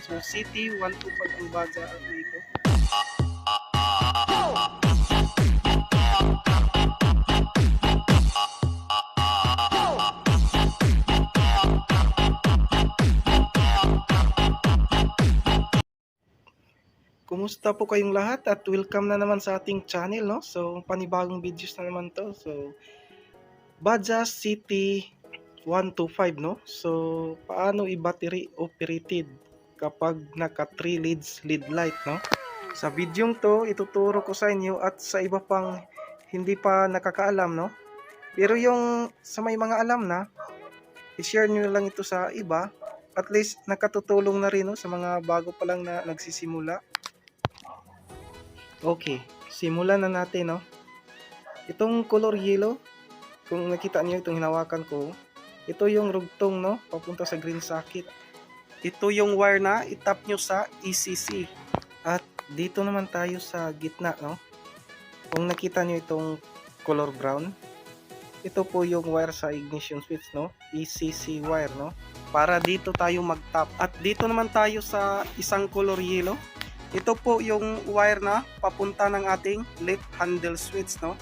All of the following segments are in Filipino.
So CT125 ang budget na ito. Kumusta po kayong lahat at welcome na naman sa ating channel, no? So panibagong videos na naman to. So Bajaj City 125, no? So paano i-battery operated kapag naka 3 leads lead light, no? Sa videong to ituturo ko sa inyo at sa iba pang hindi pa nakakaalam, no? Pero yung sa may mga alam na, i-share nyo lang ito sa iba. At least nakatutulong na rin, no, sa mga bago pa lang na nagsisimula. Okay, simulan na natin, no. Itong color yellow, kung nakita niyo itong hinawakan ko, ito yung rugtong, no, papunta sa green socket. Ito yung wire na itap nyo sa ECC. At dito naman tayo sa gitna, no. Kung nakita niyo itong color brown, ito po yung wire sa ignition switch, no, ECC wire, no, para dito tayo mag-tap. At dito naman tayo sa isang color yellow. Ito po yung wire na papunta ng ating left handle switch, no.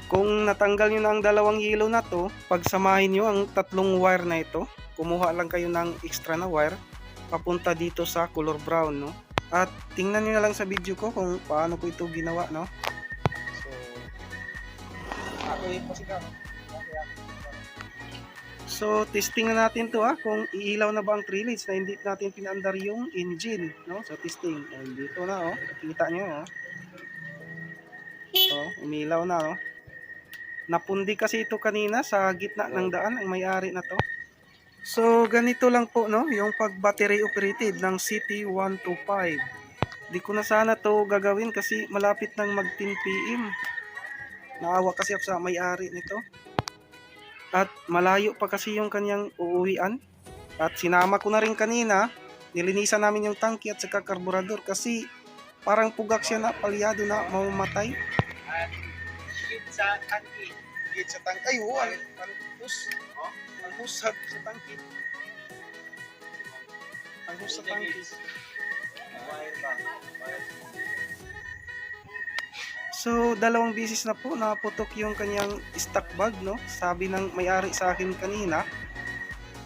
Kung natanggal nyo na ang dalawang yellow na to, pagsamahin nyo ang tatlong wire na ito, kumuha lang kayo ng extra na wire papunta dito sa color brown, no. At tingnan nyo na lang sa video ko kung paano ko ito ginawa, no. So testing na natin to, kung iilaw na ba ang 3 leads na hindi natin pinaandar yung engine, no? So testing. Dito na, kita nyo, umilaw na, napundi kasi ito kanina sa gitna ng daan ang may-ari na to. So ganito lang po, no, yung pag battery operated ng CT125. Di ko na sana to gagawin kasi malapit nang mag 10 PM. Naawa kasi ako sa may-ari nito. At malayo pa kasi yung kanyang uuwian. At sinama ko na rin kanina, nilinisan namin yung tangke at saka karburador kasi parang pugak siya na, palyado na, mamamatay. Higit sa tangke. Higit sa tangke. Ay, ang hus sa tangke. Ang hus sa tangke. So, dalawang bisis na po naputok yung kanyang stock bag, no? Sabi ng may-ari sa akin kanina.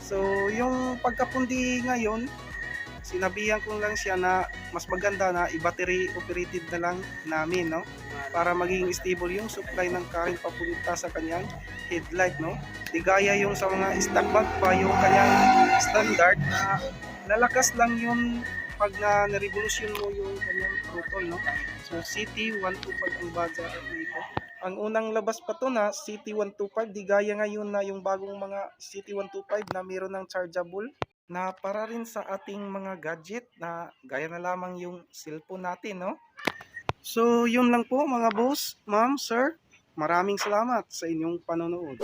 So, yung pagkapundi ngayon, sinabihan ko lang siya na mas maganda na i-battery operated na lang namin, no? Para maging stable yung supply ng current papunta sa kanyang headlight, no? Di gaya yung sa mga stock bag pa, yung kanyang standard na lalakas lang yung pag na-revolution mo yung kanyang throttle, no? So CT125 ang budget na ito. Ang unang labas pa to na CT125, di gaya ngayon na yung bagong mga CT125 na mayroon ng chargeable na para rin sa ating mga gadget na gaya na lamang yung cellphone natin, no? So yun lang po mga boss, ma'am, sir. Maraming salamat sa inyong panonood.